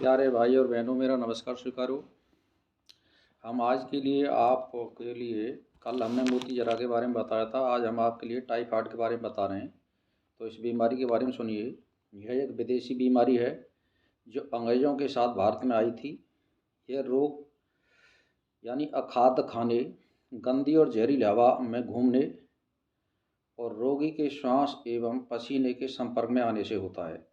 प्यारे भाई और बहनों, मेरा नमस्कार स्वीकारो। हम आज के लिए आपके लिए कल हमने मोती जरा के बारे में बताया था, आज हम आपके लिए टाइफाइड के बारे में बता रहे हैं। तो इस बीमारी के बारे में सुनिए। यह एक विदेशी बीमारी है जो अंग्रेज़ों के साथ भारत में आई थी। यह रोग यानी अखाद्य खाने, गंदी और जहरीली हवा में घूमने और रोगी के श्वास एवं पसीने के संपर्क में आने से होता है।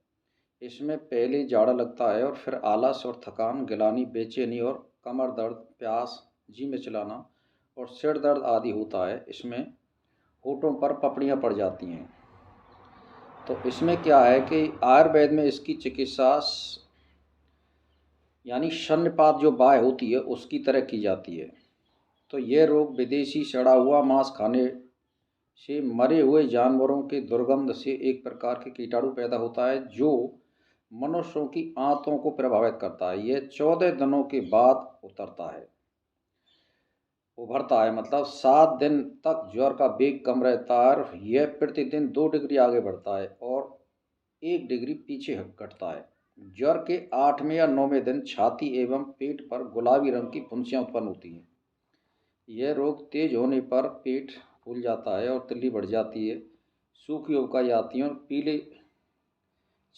इसमें पहले जाड़ा लगता है और फिर आलस और थकान, गिलानी, बेचैनी और कमर दर्द, प्यास, जी मिचलाना और सिर दर्द आदि होता है। इसमें होठों पर पपड़ियाँ पड़ जाती हैं। तो इसमें क्या है कि आयुर्वेद में इसकी चिकित्सा यानी शल्यपात जो बाय होती है उसकी तरह की जाती है। तो यह रोग विदेशी सड़ा हुआ मांस खाने से, मरे हुए जानवरों के दुर्गंध से एक प्रकार के कीटाणु पैदा होता है जो मनुष्यों की आंतों को प्रभावित करता है। यह 14 दिनों के बाद उभरता है, मतलब 7 दिन तक ज्वर का वेग कम रहता है और यह प्रतिदिन 2 डिग्री आगे बढ़ता है और 1 डिग्री पीछे घटता है। ज्वर के 8वें या 9वें दिन छाती एवं पेट पर गुलाबी रंग की फुंसियाँ उत्पन्न होती हैं। यह रोग तेज होने पर पेट फूल जाता है और तिल्ली बढ़ जाती है, सूखी उबकाई आती है और पीले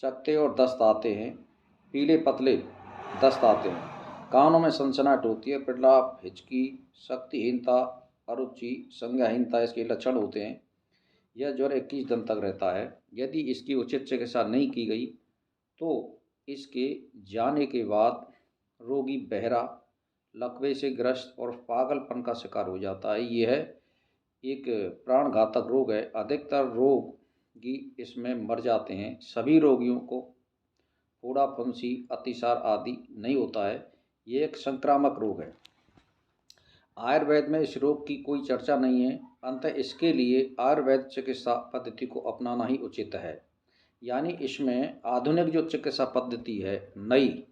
चकत्ते और दस्त आते हैं, पीले पतले दस्त आते हैं। कानों में सनसनाहट होती है, प्रलाप, हिचकी, शक्तिहीनता, अरुचि, संज्ञाहीनता इसके लक्षण होते हैं। यह ज्वर 21 दिन तक रहता है। यदि इसकी उचित चिकित्सा नहीं की गई तो इसके जाने के बाद रोगी बहरा, लकवे से ग्रस्त और पागलपन का शिकार हो जाता है। यह एक प्राणघातक रोग है। अधिकतर रोगी इसमें मर जाते हैं। सभी रोगियों को फोड़ा, फुंसी, अतिसार आदि नहीं होता है। ये एक संक्रामक रोग है। आयुर्वेद में इस रोग की कोई चर्चा नहीं है। अतः इसके लिए आयुर्वेद चिकित्सा पद्धति को अपनाना ही उचित है। यानी इसमें आधुनिक जो चिकित्सा पद्धति है नई,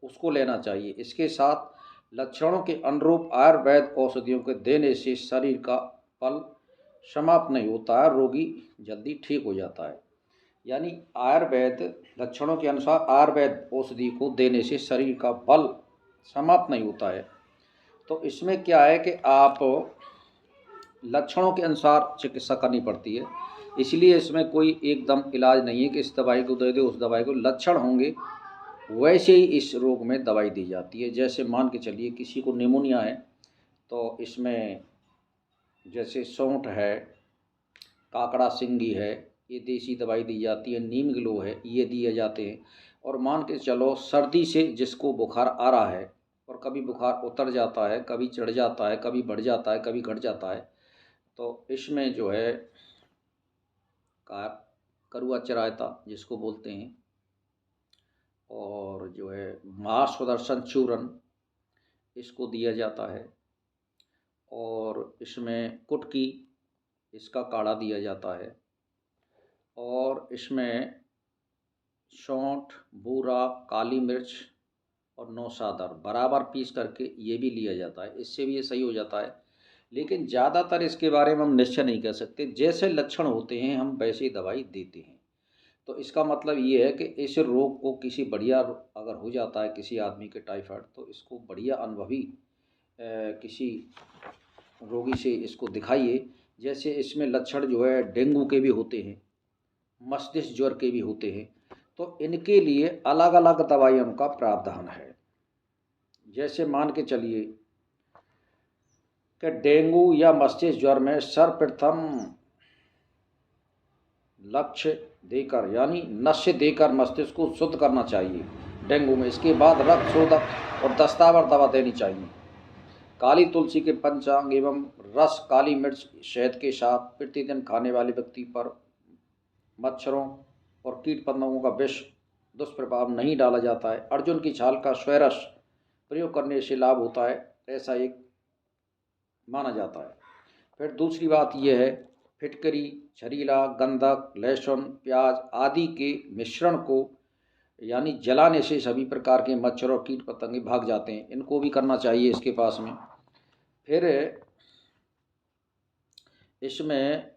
उसको लेना चाहिए। इसके साथ लक्षणों के अनुरूप आयुर्वेद औषधियों के देने से शरीर का बल समाप्त नहीं होता है, रोगी जल्दी ठीक हो जाता है। यानी आयुर्वेद लक्षणों के अनुसार आयुर्वेद औषधि को देने से शरीर का बल समाप्त नहीं होता है। तो इसमें क्या है कि आप लक्षणों के अनुसार चिकित्सा करनी पड़ती है। इसलिए इसमें कोई एकदम इलाज नहीं है कि इस दवाई को दे दो, उस दवाई को। लक्षण होंगे वैसे ही इस रोग में दवाई दी जाती है। जैसे मान के चलिए किसी को निमोनिया है तो इसमें जैसे सौंठ है, काकड़ा सिंगी है, ये देसी दवाई दी जाती है। नीम ग्लो है, ये दिए जाते हैं। और मान के चलो सर्दी से जिसको बुखार आ रहा है और कभी बुखार उतर जाता है, कभी चढ़ जाता है, कभी बढ़ जाता है, कभी घट जाता है, तो इसमें जो है करुआ चरायता जिसको बोलते हैं, और जो है महासुदर्शन चूर्ण इसको दिया जाता है। और इसमें कुटकी, इसका काढ़ा दिया जाता है। और इसमें सौंठ, बूरा, काली मिर्च और नौशादर बराबर पीस करके ये भी लिया जाता है। इससे भी ये सही हो जाता है। लेकिन ज़्यादातर इसके बारे में हम निश्चय नहीं कर सकते। जैसे लक्षण होते हैं हम वैसे ही दवाई देते हैं। तो इसका मतलब ये है कि इस रोग को किसी बढ़िया अगर हो जाता है किसी आदमी के टाइफाइड, तो इसको बढ़िया अनुभवी किसी रोगी से इसको दिखाइए। जैसे इसमें लक्षण जो है डेंगू के भी होते हैं, मस्तिष्क ज्वर के भी होते हैं। तो इनके लिए अलग अलग दवाइयों का प्रावधान है। जैसे मान के चलिए कि डेंगू या मस्तिष्क ज्वर में सर्वप्रथम लक्ष्य देकर यानी नशे देकर मस्तिष्क को शुद्ध करना चाहिए डेंगू में। इसके बाद रक्त शोधक और दस्तावर दवा देनी चाहिए। काली तुलसी के पंचांग एवं रस, काली मिर्च, शहद के साथ प्रतिदिन खाने वाले व्यक्ति पर मच्छरों और कीट पतंगों का विष दुष्प्रभाव नहीं डाला जाता है। अर्जुन की छाल का स्वरस प्रयोग करने से लाभ होता है, ऐसा एक माना जाता है। फिर दूसरी बात यह है, फिटकरी, छरीला, गंधक, लहसुन, प्याज आदि के मिश्रण को यानी जलाने से सभी प्रकार के मच्छर और कीट पतंगे भाग जाते हैं। इनको भी करना चाहिए इसके पास में। फिर इसमें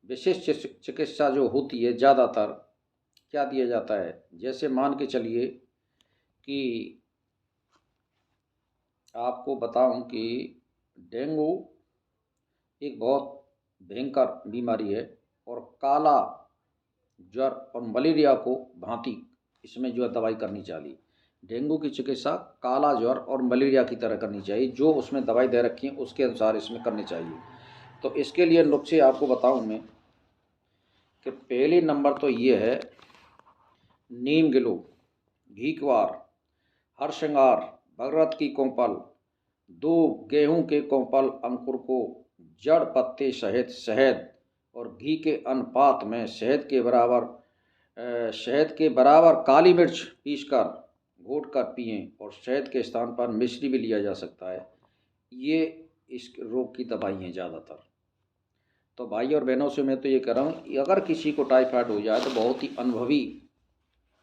विशेष चिकित्सा जो होती है ज़्यादातर क्या दिया जाता है, जैसे मान के चलिए कि आपको बताऊं कि डेंगू एक बहुत भयंकर बीमारी है और काला ज्वर और मलेरिया को भांति इसमें जो है दवाई करनी चाहिए। डेंगू की चिकित्सा काला ज्वर और मलेरिया की तरह करनी चाहिए, जो उसमें दवाई दे रखी है उसके अनुसार इसमें करनी चाहिए। तो इसके लिए नुस्खे आपको बताऊं मैं कि पहले नंबर तो ये है नीम गिलो, घीकवार, हरसिंगार, भगरत की कोंपल, 2 गेहूं के कोंपल अंकुर को जड़ पत्ते सहित शहद और घी के अनुपात में शहद के बराबर काली मिर्च पीसकर घोट कर पिएं और शहद के स्थान पर मिश्री भी लिया जा सकता है। ये इस रोग की दवाई हैं ज़्यादातर। तो भाई और बहनों से मैं तो ये कह रहा हूँ, अगर किसी को टाइफाइड हो जाए तो बहुत ही अनुभवी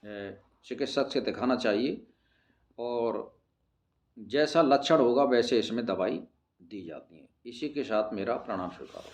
चिकित्सक से दिखाना चाहिए और जैसा लक्षण होगा वैसे इसमें दवाई दी जाती है। इसी के साथ मेरा प्रणाम स्वीकार।